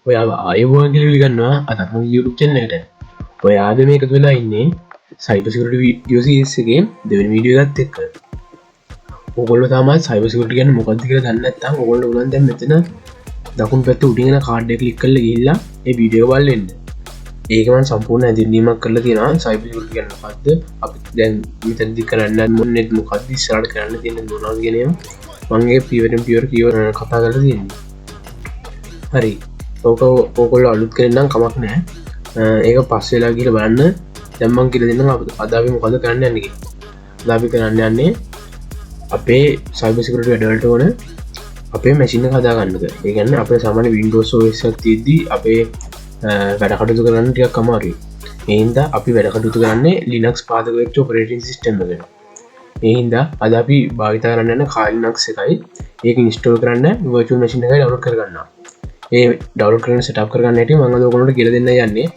ඔයා අයබෝන් පිළිගන්නවා අදම YouTube channel එකට. ඔයාද මේක එකතු වෙලා ඉන්නේ cyber security videos එකේ දෙවෙනි වීඩියෝ එකත් එක්ක. ඔයගොල්ලෝ තමයි cyber security කියන්නේ මොකක්ද කියලා දන්නේ නැත්නම් ඔයගොල්ලෝ උනන් දැන් මෙතන දකුණු පැත්තේ උඩින් එන කාඩ් එක ක්ලික් කරලා ගිහිල්ලා ඒ වීඩියෝ එක බලන්න. ඒක මම සම්පූර්ණ ඇදින්වීමක් කරලා තියෙනවා cyber security කියන්නේ මොකක්ද? අපි දැන් මෙතනදී කරන්න මොන්නේ මොකක්ද ඉස්සරහට කරන්න තියෙන මොනවද කියන ඒවා මම ඒ pure කතා කරලා තියෙන්නේ. හරි. ඕකොල්ල අලුත් කරන්නම් කමක් නෑ ඒක පස්සෙලා කියල බලන්න දැම්මන් කියල දෙන්න අදාපි මොකද කරන්න යන්නගේ ලාපි කරන්න යන්නේ අපේ සයිබසිකට වැඩවලට ඕන අපේ මැසින්න කදාගන්නක ඒගන්න අප සමන වින්ඩෝස් ෝක් තියද්දී අපේ වැඩකටතු කරන්න ටියක් කමාරී එහින්ද අපි වැඩකටතු කරන්නේ ලිනක්ස් පාදකවෙච්ච ඔපරේටින් සිිටම් ගෙන එහින්ද අද අපි භාවිතා කරන්න කාලිනක්ස එකයි ඒක ඉස්ටෝල් කරන්න වර්චු මසින එකයි ඩව් කරගන්න ඒ ඩවල් කරන සටප් කරගන්න ඇට මඟ දෝකනට ගෙල දෙන්න යන්නේ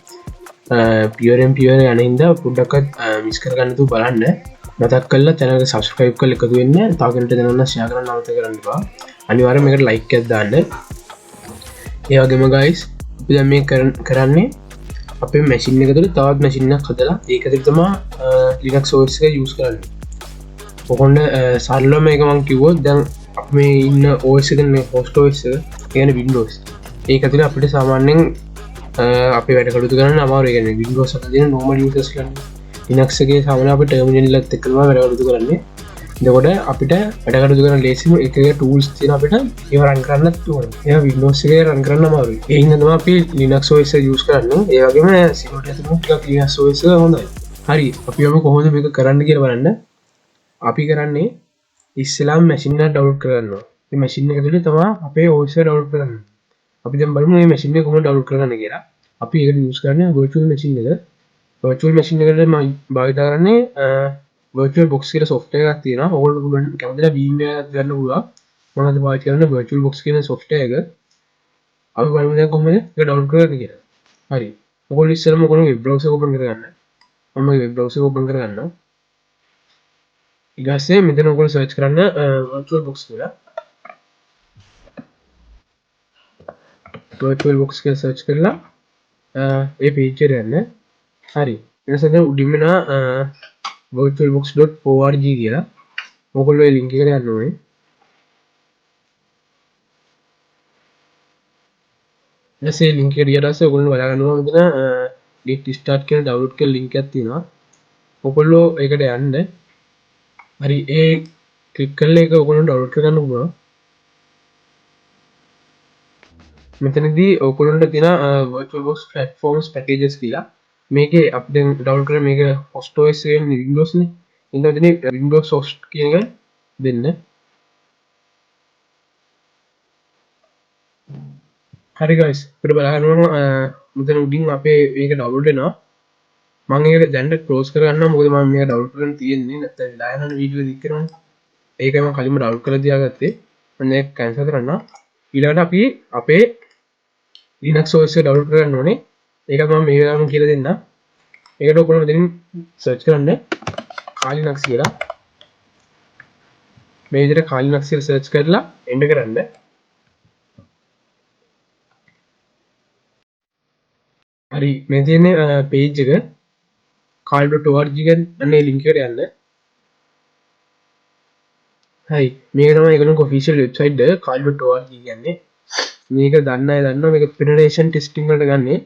පියරම් පියර යනහින්ද පුඩ්ඩක්කත් මිස් කරගන්නතු බලන්න මතක් කල්ල තැනක සස්ක්‍රයිප් කල එකතු වෙන්න තාගට දෙන්න ශය කරන්න නවත කරන්නවා අනිවාර මේකට ලයික් ඇත්දාන්න ඒවගේම ගයිස් අපි මේ කරන්නේ අපේ මැසින් එකතුර තවත් මැසින්නක් හදලා ඒකතරතමා ලිනක් සෝර්ස්ක යස් කරන්න ඔකොන්ඩ සල්ලම එක මං කිව්වෝ දැන් අප මේ ඉන්න ඕසකන හෝස්ටෝස් කියන වින්ඩෝස් ඒකතුර අපිට සාමාන්‍යෙන් අප වැඩකටතු කරන්න අමාරගෙන විින්ඩෝස් න නොම ස් කන්න ඉනක්සගේ සාමන අප ටර්මිනල්ලත් එක්කම වැඩකටතු කරන්නේ දකොට අපිට වැඩකටතු කරන ලේසිම එක ටූල්ස් තින අපිට ඒවරන් කරන්න තුවන එය විින්ඩෝස්ගේ රන් කරන්න මාරු ඒහිදම අපි ලිනක් සෝස යස් කරන්න ඒවගේම සිට සෝස හොඳයි හරි අපිම කොහොද මේක කරන්න කියල බලන්න අපි කරන්නේ ඉස්සලාම් මැසින්න ඩව් කරන්න මැසින්න එකතුල තමා අපේ ඕස ඩව් කරන්න අපි බලම මසින කොම ඩව් කරන්න කියලා අපි ඒක යස් කරන ගොචල් මසින් එක වර්චල් මසින් එකට ම භාවිතාරන්නේ වර්චල් බොක්ස් කියල සොෆ්ට එකක් තියෙන ඔගොල් කැමතිල බීම ගන්න පුලා මනද පාච කරන්න වර්චල් බොක්ස් කියන සොෆ්ට එක අපි බලම කොම ඩව් කරන්න කිය හරි ඔොල් ඉස්සරම කොන බ්‍රවස ඔපන් කරගන්න මම බ්‍රවස ඔපන් කරගන්න ඉගස්සේ මෙතන ඔකොල් සර්ච් කරන්න වර්චල් බොක්ස් කියලා virtual box එක සර්ච් කරලා ඒ පේජ් එකට යන්න හරි එනසද උඩින්මන virtualbox.org කියලා ඔයගොල්ලෝ ඒ ලින්ක් එකට යන්න ඕනේ ඊටසේ ලින්ක් එකට ගියට පස්සේ ඔයගොල්ලෝ බලා ගන්නවා මෙතන get start කියන download කරන ලින්ක් එකක් තියෙනවා ඔයගොල්ලෝ ඒකට යන්න හරි ඒ ක්ලික් කරලා ඒක ඔයගොල්ලෝ download කරගන්න පුළුවන් මෙතනදී ඔයගොල්ලන්ට තියෙන virtualbox platforms packages කියලා මේකේ අප දැන් ඩවුන්ලෝඩ් කරලා මේක host OS එකේ Windows නේ ඉතින් මෙතන Windows host කියන එක දෙන්න හරි guys අපිට බලන්න මෙතන උඩින් අපේ මේක ඩවුන්ලෝඩ් වෙනවා මම ඒක දැන් ක්ලෝස් කරගන්නවා මොකද මම මේක ඩවුන්ලෝඩ් කරන්න තියෙන්නේ නැත්නම් වෙලා යන වීඩියෝ දික් කරනවා ඒකයි මම කලින්ම ඩවුන්ලෝඩ් කරලා තියාගත්තේ මම ඒක කැන්සල් කරනවා ඊළඟට අපි අපේ Linux OS එක ඩවුන්ලෝඩ් කරගන්න ඕනේ ඒකත් මම මේ වෙලාවම කියලා දෙන්න ඒකට ඔයගොල්ලෝ මෙතනින් සර්ච් කරන්න කාලිනක්ස් කියලා මේ විදිහට කාලිනක්ස් කියලා සර්ච් කරලා එන්ටර් කරන්න හරි මේ තියෙන පේජ් එක kali.org කියන ලින්ක් එකට යන්න හයි මේක තමයි ඒගොල්ලෝ ඔෆිෂියල් වෙබ්සයිට් එක kali.org කියන්නේ මේක දන්න අය දන්නවා මේක penetration testing වලට ගන්නේ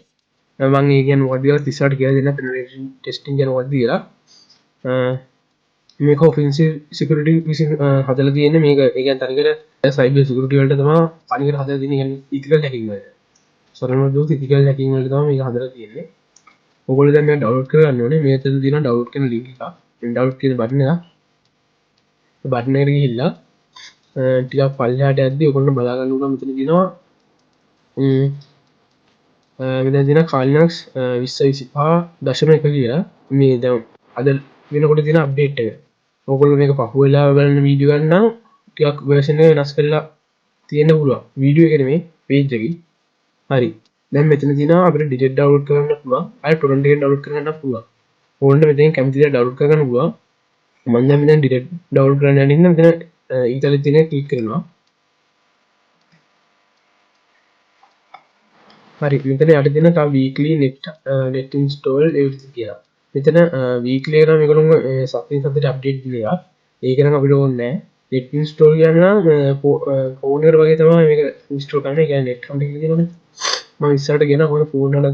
මම ඒ කියන්නේ මොකක්ද කියලා ඉස්සරහට කියලා දෙන්න penetration testing කියන්නේ මොකක්ද කියලා මේක offensive security විසින් හදලා තියෙන්නේ මේක ඒ කියන්නේ තනිකර cyber security වලට තමයි තනිකර හදලා තියෙන්නේ කියන්නේ ethical hacking වලට සරලව දුක් ethical hacking වලට තමයි මේක හදලා තියෙන්නේ ඔයගොල්ලෝ දැන් මේක download කරගන්න ඕනේ මේකෙන් තියෙනවා download කරන link එක download කියන බටන් එක බටන් එකට ගිහිල්ලා ටිකක් පල්ලෙහාට යද්දී ඔයගොල්ලෝ බලා ගන්න උනා මෙතන තියෙනවා මෙතන තියෙන කාලිනක්ස් 2025.1 කියලා මේ දැන් අද වෙනකොට තියෙන අප්ඩේට් එක. ඔයගොල්ලෝ මේක පහුවෙලා බලන වීඩියෝ ගන්න නම් ටිකක් version එක වෙනස් කරලා තියෙන්න පුළුවන්. වීඩියෝ එක නෙමෙයි page එකේ. හරි. දැන් මෙතන තියෙනවා අපිට ඩිලීට් ඩවුන්ලෝඩ් කරන්න පුළුවන්. අය ටොරන්ට් එකෙන් ඩවුන්ලෝඩ් කරගන්න පුළුවන්. ඕන්න මෙතෙන් කැමති දේ ඩවුන්ලෝඩ් කරගන්න පුළුවන්. මම දැන් මෙතන ඩිලීට් ඩවුන්ලෝඩ් කරන්න යන ඉන්න මෙතන ඊතලෙ තියෙන ක්ලික් කරනවා. හරි. මෙතන යට තියෙන තව weekly net install everything කියලා. මෙතන weekly එක නම් මේගොල්ලෝ සතියෙන් සතියට අප්ඩේට් දෙනවා. ඒක නම් අපිට ඕනේ නැහැ. net install කියනවා ෆෝන් එකට වගේ තමයි මේක install කරන්නේ. ඒ කියන්නේ net account එක කියනවනේ. මම ඉස්සරහට ගෙන ඕන ෆෝන් වල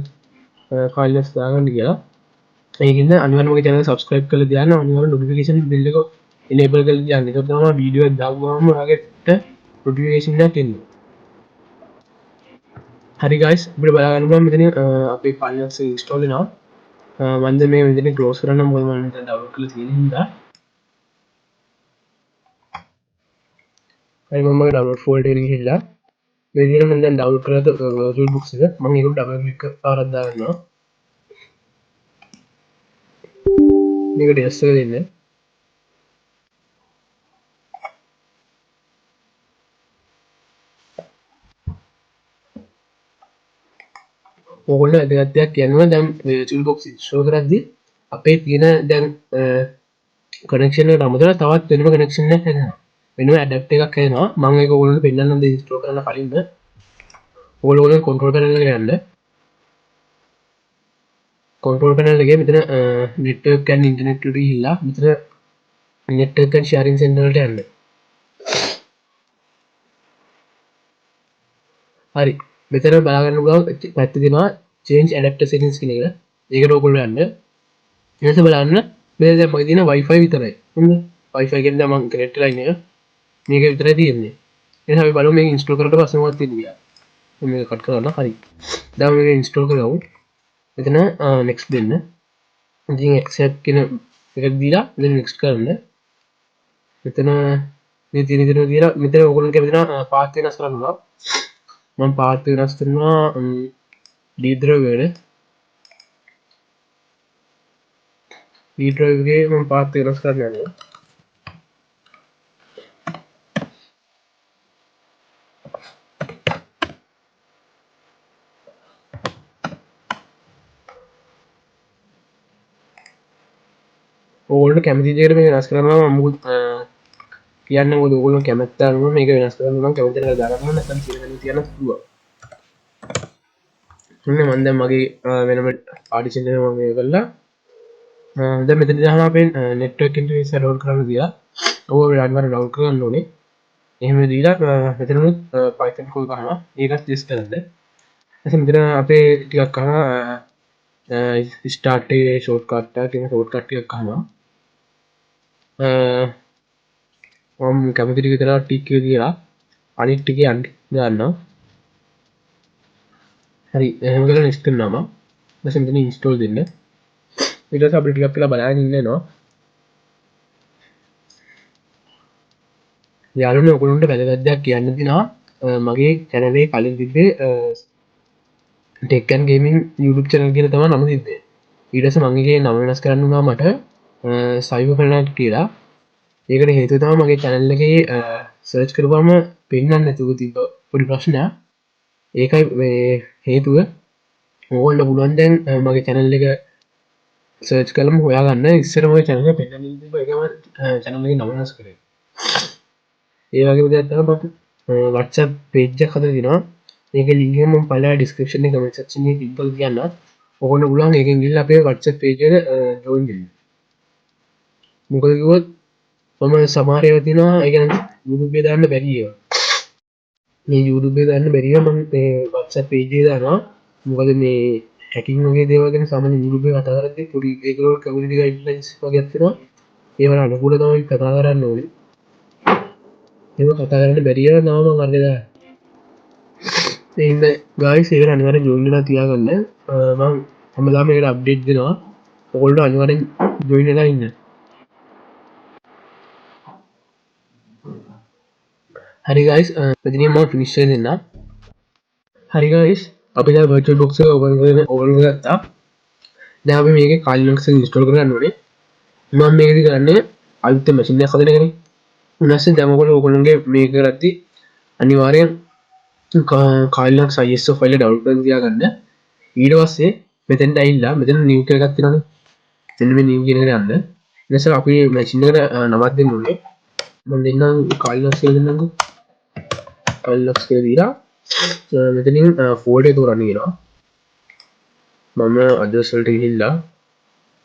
ෆයිල්ස් දාගන්න කියලා. ඒකින්ද අනිවාර්යයෙන්ම මගේ channel subscribe කරලා තියන්න. අනිවාර්යයෙන් notification bell එක enable කරලා තියන්න. ඒක තමයි වීඩියෝ එක දාපුවාම ඔයාලට notification එකක් එන්නේ. හරි guys අපිට බලා ගන්න පුළුවන් මෙතන අපේ ෆයිල්ස් install වෙනවා. මම දැන් මේ මෙතන close කරන්න මොකද මම මෙතන download කරලා තියෙන හින්දා. හරි මම මගේ download folder එකට ගිහිල්ලා මේ විදිහට මම දැන් download කරලා virtual books එක මම ඒක double click කරලා දාගන්නවා. මේකට yes එක දෙන්න. ඕගොල්ලෝ වැදගත් දෙයක් කියනවා දැන් virtual box install කරද්දී අපේ තියෙන දැන් connection එකට අමතරව තවත් වෙනම connection එකක් හැදෙනවා. වෙනම adapter එකක් හැදෙනවා. මම ඒක ඕගොල්ලන්ට පෙන්නන්නම් දෙ install කරන්න කලින්ම. ඕගොල්ලෝ control panel එකට යන්න. control panel එකේ මෙතන network and internet එකට ගිහිල්ලා මෙතන network and sharing center වලට යන්න. හරි. මෙතන බලා ගන්න පුළුවන් පැත්තේ තියෙනවා change adapter settings කියන එක. ඒකට ඕගොල්ලෝ යන්න. ඊට පස්සේ බලන්න මේ දැන් මගේ තියෙන wifi විතරයි. හරිද? wifi කියන්නේ මම connect වෙලා ඉන්නේ. මේක විතරයි තියෙන්නේ. එහෙනම් අපි බලමු මේක install කරලා පස්සේ මොකක්ද තියෙන්නේ කියලා. මේක කට් කරන්න. හරි. දැන් මේක install කරගමු. මෙතන next දෙන්න. ඉතින් accept කියන එක දීලා මෙතන next කරන්න. මෙතන මේ තියෙන විදිහට දීලා මෙතන ඕගොල්ලෝ කැමති නම් path වෙනස් කරන්න පුළුවන්. මම පාත් වෙනස් කරනවා D drive එකට. D drive එකේ මම පාත් වෙනස් කරන්න යනවා. ඕගොල්ලෝ කැමති දෙයකට මේක වෙනස් කරනවා මම මොකද කියන්නේ මොකද ඕගොල්ලෝ කැමැත්ත අනුව මේක වෙනස් කරනවා නම් කැමති දෙයක් දාගන්න නැත්නම් කියලා තියන්න පුළුවන්. මම දැන් මගේ වෙනම පාටිෂන් එක මම මේ කළා. දැන් මෙතන දානවා අපේ network interface download කරන්න දීලා ඕක අනිවාර්යෙන් download කරන්න ඕනේ. එහෙම දීලා මෙතනනුත් Python code ගන්නවා. ඒකත් test කරන්න. ඊට මෙතන අපේ ටිකක් අහනවා start එකේ shortcut එක කියන shortcut ටිකක් අහනවා. මම කැමති ටික විතර ටික් එක දීලා අනිත් ටික යන්න ගන්නවා. හරි එහෙම කරලා next කරනවා මම. ඊට මෙතන install දෙන්න. ඊට පස්සේ අපිට ටිකක් වෙලා බලන්න ඉන්නවා. යාළුවනේ ඔයගොල්ලන්ට වැදගත් දෙයක් කියන්න තියෙනවා. මගේ channel එකේ කලින් තිබ්බේ tech and gaming YouTube channel කියලා තමයි නම තිබ්බේ. ඊට පස්සේ මම ඒකේ නම වෙනස් කරන්න උනා මට cyber fanatic කියලා. ඒකට හේතුව තමයි මගේ channel එකේ search කරපුවම පෙන්නන්නේ නැතුව තිබ්බ පොඩි ප්‍රශ්නයක්. ඒකයි මේ හේතුව. ඕගොල්ලෝ පුළුවන් දැන් මගේ channel එක search කරලම හොයාගන්න. ඉස්සර මගේ channel එක පෙන්නන්නේ තිබ්බ ඒකම channel එකේ නම වෙනස් කරේ. ඒ වගේ දෙයක් තමයි මම WhatsApp page එකක් හදලා තිනවා. මේකේ link එක මම පළවෙනි description එකේ comment section එකේ link එක තියන්නම්. ඕගොල්ලෝ පුළුවන් ඒකෙන් ගිහලා අපේ WhatsApp page එකට join වෙන්න. මොකද කිව්වොත් මම සමහර ඒවා තියෙනවා ඒ කියන්නේ YouTube එකේ දාන්න බැරි ඒවා. මේ YouTube එකේ දාන්න බැරි ඒවා මම මේ WhatsApp page එකේ දානවා. මොකද මේ hacking වගේ දේවල් ගැන සාමාන්‍ය YouTube එකේ කතා කරද්දී පොඩි ඒකවල community guidelines වගේක් තියෙනවා. ඒවට අනුකූලව තමයි කතා කරන්න ඕනේ. ඒක කතා කරන්න බැරි ඒවා නම මම අරගෙන දානවා. ඒ ගායිස් ඒකට අනිවාර්යෙන් join වෙලා තියාගන්න. මම හැමදාම ඒකට අප්ඩේට් දෙනවා. ඔයගොල්ලෝ අනිවාර්යෙන් join වෙලා ඉන්න. හරි ගයිස් මෙතනින් මම ෆිනිෂ් කරලා දෙන්නම්. හරි ගයිස් අපි දැන් virtual box එක ඕපන් කරගත්තා. දැන් අපි මේකේ Kali Linux එක install කරගන්න ඕනේ. මම මේකදී කරන්නේ අලුත් machine එකක් හදන එකනේ. ඊට පස්සේ දැන් ඔයගොල්ලෝගේ මේක කරද්දී අනිවාර්යෙන් කාල්ලක් ISO ෆයිල් ඩවුන්ලෝඩ් කරලා තියාගන්න. ඊට පස්සේ මෙතෙන්ට ඇවිල්ලා මෙතන නිව් කියලා එකක් තියෙනවනේ. මෙන්න මේ නිව් කියන එකට යන්න. ඊට පස්සේ අපි මැෂින් එකට නමක් දෙන්න ඕනේ. මම දෙන්නම් කාල්ලක්ස් කියලා දෙන්නම්කෝ. කාල්ලක්ස් කියලා දීලා මෙතනින් ෆෝල්ඩර් එක තෝරන්න කියනවා. මම අඩ්‍රස් වලට ගිහිල්ලා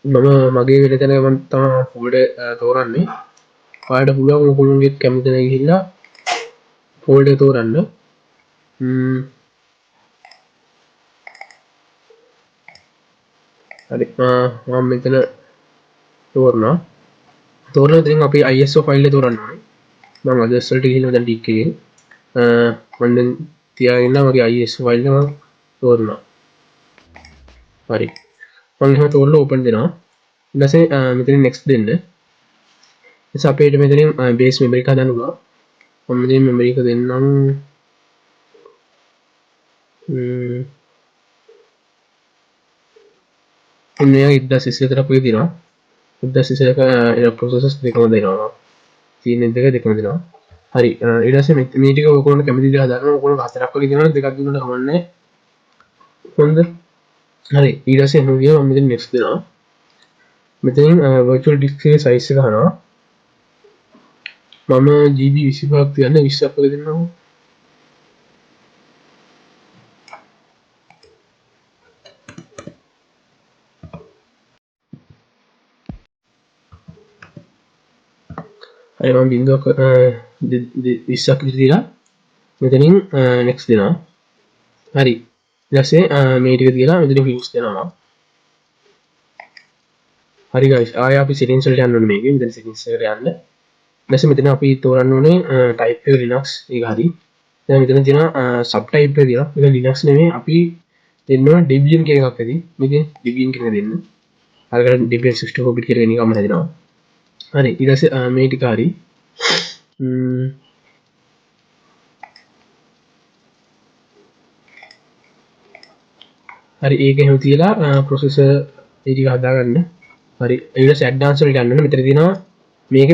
මම මගේ වෙන තැනක මම තමයි ෆෝල්ඩර් තෝරන්නේ. ඔයාලට පුළුවන් ඔයගොල්ලෝගේ කැමති තැනක ගිහිල්ලා ෆෝල්ඩර් තෝරන්න. හරි මම මෙතන තෝරනවා. තෝරන ඉතින් අපි ISO ෆයිල් එක තෝරන්න ඕනේ. මම අඩ්‍රස් වලට ගිහිල්ලා දැන් ටික් එකේ මම දැන් තියාගෙන මගේ ISO ෆයිල් එක මම තෝරනවා. හරි මම එහෙම තෝරලා ඕපන් දෙනවා. ඊට පස්සේ මෙතන next දෙන්න. ඊට පස්සේ අපිට මෙතනින් base memory එක හදන්න පුළුවන්. මම මෙතන memory එක දෙන්නම්. මෙයා 1024 අපේ දිනවා. 1024 processors දෙකම දෙනවා. තියෙන දෙක දෙකම දෙනවා. හරි ඊට පස්සේ මේ ටික ඔයගොල්ලෝ කැමති විදිහට හදාගන්න. ඔයගොල්ලෝ හතරක් වගේ දෙනවා දෙකක් දුන්නා කමන්නේ. හොඳ. හරි ඊට පස්සේ එහෙම ගියා මම මෙතන next දෙනවා. මෙතනින් virtual disk එකේ size එක අහනවා. මම GB 25ක් තියන්න 20ක් වගේ දෙන්නම්. හරි මම බින්දුවක් 20ක් විතර දීලා මෙතනින් next දෙනවා. හරි ඊට පස්සේ මේ ටික තියලා මෙතන views දෙනවා. හරි guys ආයෙ අපි settings වලට යන්න ඕනේ මේකේ. මෙතන settings එකට යන්න. ඊට පස්සේ මෙතන අපි තෝරන්න ඕනේ type එක Linux ඒක හරි. දැන් මෙතන තියෙනවා subtype එක තියෙනවා. මේක Linux නෙමෙයි අපි දෙන්න ඕන Debian කියන එකක් ඇති. මේකේ Debian කියන එක දෙන්න. අරකට Debian system copy කරගෙන නිකම්ම හැදෙනවා. හරි ඊට පස්සේ මේ ටික හරි. හරි ඒක එහෙම තියලා processor ඒ ටික හදාගන්න. හරි ඊට පස්සේ advanced වලට යන්න ඕනේ. මෙතන තියෙනවා මේක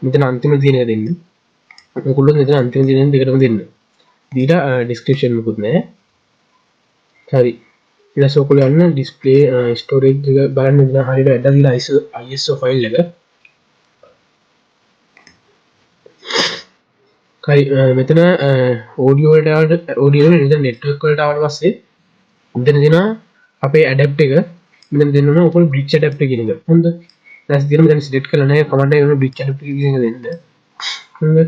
මෙතන අන්තිම තියෙන එක දෙන්න. ඔයගොල්ලෝ මෙතන අන්තිම තියෙන දෙකටම දෙන්න. දීලා description මොකුත් නැහැ. හරි ඊට පස්සේ ඔයගොල්ලෝ යන්න display storage එක බලන්න මෙතන හරියට ඇඩ දීලා ISO ෆයිල් එක. හරි මෙතන audio වලට audio වල මෙතන network වලට ආවට පස්සේ මෙතන දෙනවා අපේ adapt එක. මෙතන දෙන්න ඕන ඔයගොල්ලෝ bridge adapt කියන එක. හොඳ. දැන් දින මෙතන select කරලා නැහැ command එක වෙන bridge adapt කියන එක දෙන්න. හොඳ.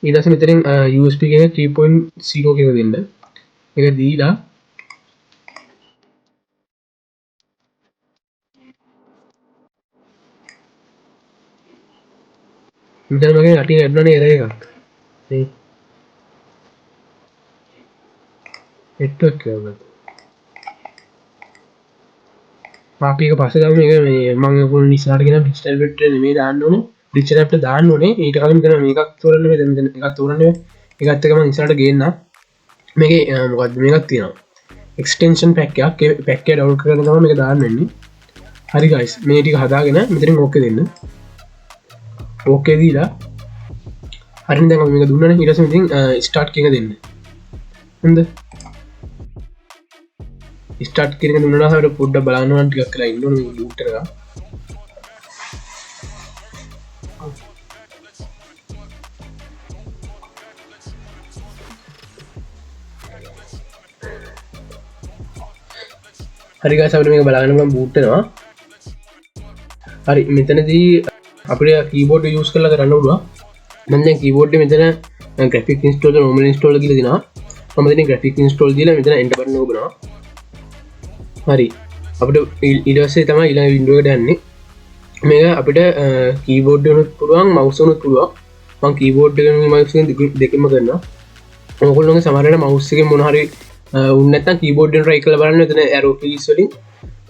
ඊට පස්සේ මෙතනින් USB එක 3.0 කියන දෙන්න. ඒක දීලා මෙතන මගේ යටින් ඇඩ්නනේ error එකක්. මේ network එක. අපි එක පස්සේ ගමු මේක මේ මම ඔයගොල්ලෝ ඉස්සරහට ගෙන digital bit නෙමෙයි දාන්න ඕනේ. digital bit දාන්න ඕනේ. ඊට කලින් මෙතන මේකක් තෝරන්න මේ මෙතන එකක් තෝරන්න. ඒකත් එක මම ඉස්සරහට ගේන්න. මේකේ මොකක්ද මේකක් තියෙනවා. extension pack එකක්. ඒ pack එක download කරගෙන තමයි මේක දාන්න වෙන්නේ. හරි guys මේ ටික හදාගෙන මෙතනින් okay දෙන්න. okay දීලා හරිනේ දැන් අපි මේක දුන්නානේ. ඊට පස්සේ මෙතනින් start කියන එක දෙන්න. හොඳ. ස්ටාර්ට් කියන එක දුන්නා නම් අපිට පොඩ්ඩක් බලන්න ඕන ටිකක් කරලා ඉන්න ඕනේ මේ බූට් එක. හරි guys අපිට මේක බලාගන්න පුළුවන් බූට් වෙනවා. හරි මෙතනදී අපිට කීබෝඩ් එක යූස් කරලා කරන්න පුළුවන්. මම දැන් කීබෝඩ් එකේ මෙතන graphic install normal install කියලා දෙනවා. මම මෙතන graphic install දීලා මෙතන enter button එක ඔබනවා. හරි අපිට ඊට පස්සේ තමයි ඊළඟ වින්ඩෝ එකට යන්නේ. මේක අපිට කීබෝඩ් එකනොත් පුළුවන් මවුස් එකනොත් පුළුවන්. මම කීබෝඩ් එකෙන් මවුස් එකෙන් දෙකම කරනවා. ඔයගොල්ලෝගේ සමහර වෙලාවට මවුස් එකෙන් මොන හරි වුණ නැත්නම් කීබෝඩ් එකෙන් try කරලා බලන්න. එතන arrow keys වලින්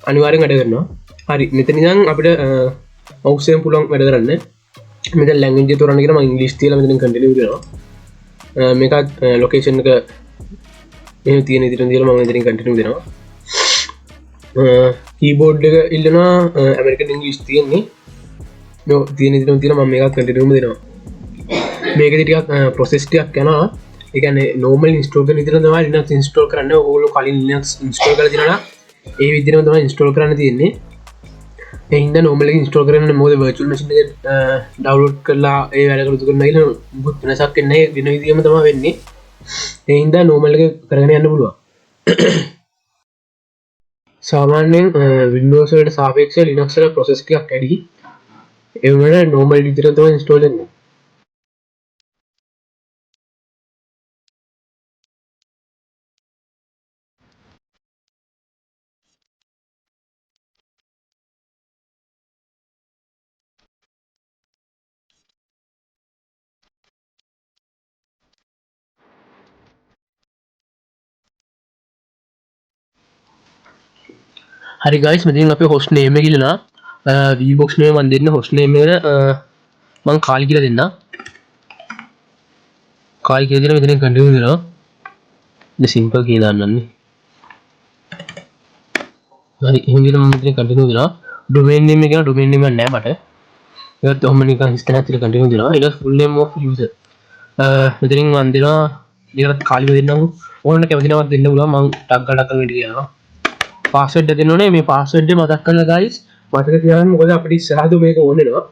අනිවාර්යෙන් වැඩ කරනවා. හරි මෙතන ඉඳන් අපිට මවුස් එකෙන් පුළුවන් වැඩ කරන්න. මෙතන language එක තෝරන්න කියලා මම ඉංග්‍රීසි තියලා මෙතන continue කරනවා. මේකත් location එක එහෙම තියෙන විදිහට තියලා මම මෙතනින් continue දෙනවා. කීබෝඩ් එක ඉල්ලනවා ඇමරිකන් ඉංග්‍රීසි තියෙන්නේ. නෝ තියෙන විදිහටම තියලා මම මේකත් continue දෙනවා. මේකෙදි ටිකක් ප්‍රොසෙස් ටිකක් යනවා. ඒ කියන්නේ normal install කරන විදිහට තමයි Linux install කරන්න. ඕගොල්ලෝ කලින් Linux install කරලා දිනනවා. ඒ විදිහටම තමයි install කරන්න තියෙන්නේ. ඒ හින්දා normal එක install කරන්න මොකද virtual machine එක download කරලා ඒ වැඩ කරුතු කරන්න ගිහලා මුකුත් වෙනසක් වෙන්නේ නැහැ. වෙන විදිහම තමයි වෙන්නේ. ඒ හින්දා normal එක කරගෙන යන්න පුළුවන්. සාමාන්‍යයෙන් Windows වලට සාපේක්ෂව Linux වල process ටිකක් වැඩි. ඒ වුණාට normal විදිහට තමයි install වෙන්නේ. හරි ගයිස් මෙතින් අපේ හොස්ට් නේම් එක ඉල්ලනවා vbox නේම මම දෙන්න හොස්ට් නේම් එකට මම කාල් කියලා දෙන්න කාල් කියලා දෙන මෙතනින් කන්ටිනියු දෙනවා ද සිම්පල් කියලා දාන්නන්නේ හරි එහෙනම් මම මෙතනින් කන්ටිනියු දෙනවා ඩොමේන් නේම් එක කියන ඩොමේන් නේම් එක නෑ මට ඒකත් ඔහොම නිකන් හිස්තැනක් තියලා කන්ටිනියු දෙනවා ඊට පස්සේ ෆුල් නේම් ඔෆ් යූසර් මෙතනින් මම දෙනවා ඊකට කාලිව දෙන්නම් ඕනනම් කැමති නමක් දෙන්න පුළුවන් මම ටක් ගාලා ටක් වෙන්න කියනවා පාස්වර්ඩ් දෙන්න ඕනේ මේ පාස්වර්ඩ් එක මතක් කරලා guys මතක තියාගන්න මොකද අපිට ඉස්සරහට මේක ඕන වෙනවා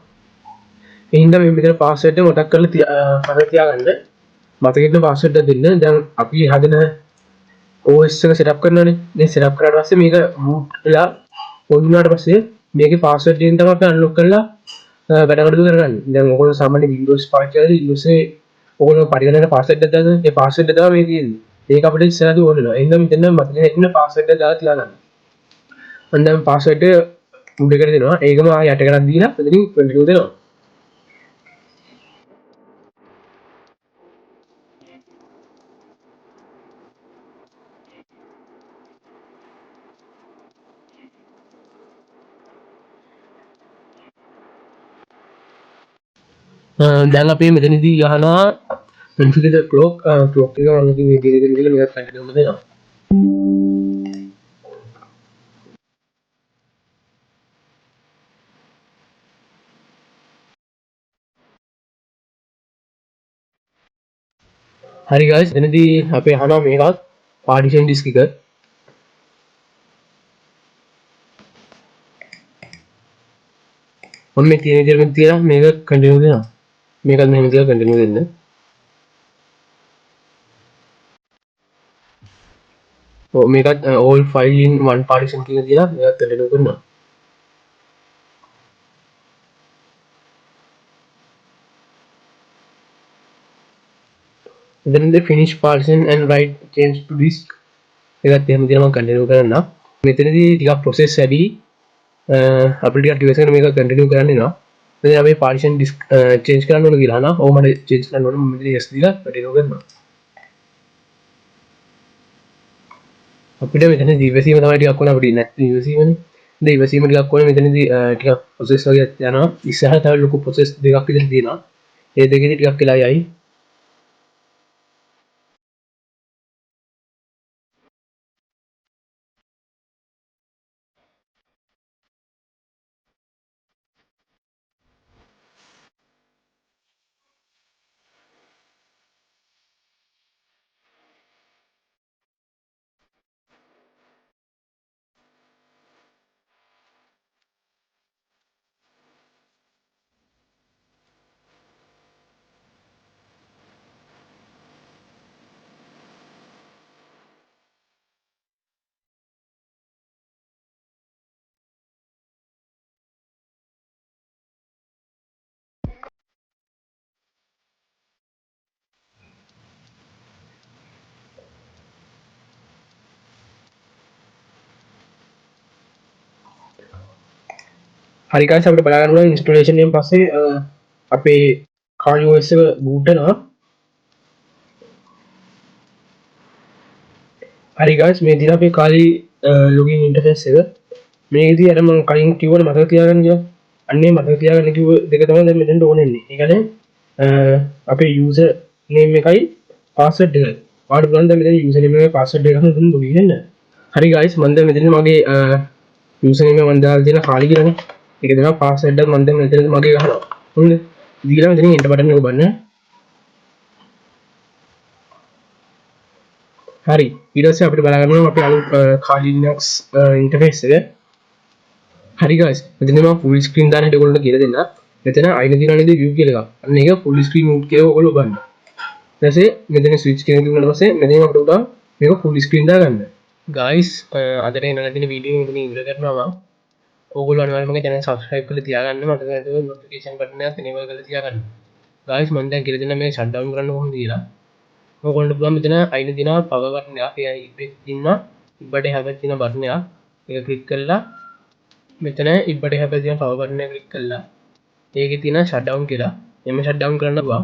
ඒ හින්දා මේ මෙතන පාස්වර්ඩ් එක මතක් කරලා මතක තියාගන්න මතකෙන්න පාස්වර්ඩ් එක දෙන්න දැන් අපි හදන OS එක setup කරනවානේ දැන් setup කරාට පස්සේ මේක root වෙලා on වුණාට පස්සේ මේකේ පාස්වර්ඩ් එකෙන් තමයි අපි unlock කරලා වැඩ කටයුතු කරගන්නේ දැන් ඔයගොල්ලෝ සාමාන්‍ය Windows පාවිච්චි කරලා Windows එකේ ඔයගොල්ලෝ පරිගණක පාස්වර්ඩ් එක දාන ඒ පාස්වර්ඩ් එක තමයි මේ තියෙන්නේ ඒක අපිට ඉස්සරහට ඕන වෙනවා එහෙනම් මෙතන මතකෙන්න ඉන්න පාස්වර්ඩ් එක දාලා තියාගන්න මම පාස්වර්ඩ් එක උඩ එකට දෙනවා ඒකම ආය යට කරන් දීලා එතනින් කන්ටිනියු දෙනවා දැන් අපි මෙතනදී අහනවා configure the clock clock එක මම ඉතින් මේ විදිහට මේක කන්ටිනියු දෙනවා හරි guys එතනදී අපි අහනවා මේකත් partition disk එක මම මේ තියෙන විදිහට තියලා මේක කන්ටිනියු දෙනවා මේකත් මෙහෙම තියලා කන්ටිනියු දෙන්න ඔව් මේකත් all file in one partition කියලා තියලා මේකත් කන්ටිනියු කරනවා එතනදී finish partition and write change to disk ඒකත් එහෙම තියලා මම කන්ටිනියු කරනවා මෙතනදී ටිකක් process වැඩි අපිට ටිකක් ටික වෙනසකට මේක කන්ටිනියු කරන්න වෙනවා දැන් අපි partition disk change කරන්න ඕන කියලා අහනවා ඔව් මට change කරන්න ඕන මම මෙතන yes දීලා කන්ටිනියු කරනවා අපිට මෙතන ඉවසීම තමයි ටිකක් ඕන අපිට නැත්නම් ඉවසීමනේ ඉතින් ඉවසීම ටිකක් ඕනේ මෙතනදී ටිකක් process වගේ යනවා ඉස්සරහට තව ලොකු process දෙකක් විතර තියෙනවා ඒ දෙකේදී ටිකක් වෙලා යයි හරි guys අපිට බලා ගන්න පුළුවන් installation එකෙන් පස්සේ අපේ Kali OS එක boot වෙනවා හරි guys මේ දින අපේ Kali login interface එක මේකදී අර මම කලින් කිව්වනේ මතක තියාගන්න කියලා අන්නේ මතක තියාගන්න කිව්ව දෙක තමයි දැන් මෙතනට ඕනේ ඉන්නේ ඒ කියන්නේ අපේ user name එකයි password එක ඔයාලට බලන්න දැන් මෙතන user name එකයි password එක ගන්න දුන්න දුන්නේ නේද හරි guys මම දැන් මෙතන මගේ user name එක මම දාලා තියෙන Kali කියලානේ ඒක දෙනවා password එක මම දැන් මෙතනදී මගේ ගහනවා හරිද දීලා මෙතනින් enter button එක ඔබන්න හරි ඊටස්ස අපිට බලාගන්න අප අලු කාලිනක්ස් ඉන්ටෆේස් එක හරිගස් මෙතම පුල් ස්ක්‍රීන් දානට ගොලට කියර දෙන්න මෙතන අයින දිනනද යු කියල අන්න එක පුල් ස්ක්‍රීන් ට් කිය ඔොල බන්න දැසේ මෙතන ස්විච් කියෙනට පසේ මෙනීමටට මේක පුල් ස්ක්‍රීන් දා ගන්න ගයිස් අදර නතින වීඩිය ඉර කරනවා ඔගුල අනම චන සස්්‍රයිප් කල තියාගන්න මට නොටිකේෂන් පටන නිව කල තියාගන්න ගයිස් මන්ද කිරදින මේ ශඩ්ඩවන් කරන්න හො දීලා මොකොල්ට පුළන් මෙතන අයින දින පවගටනයා ඉන්න ඉබට හැපත්තින බරණයක් ඒ කලික් කරලා මෙතන ඉබට හැපතින පවබරණය කලික් කරලා ඒක තින ශඩ්ඩවන් කියලා එම ශඩ්ඩවන් කරන්නවා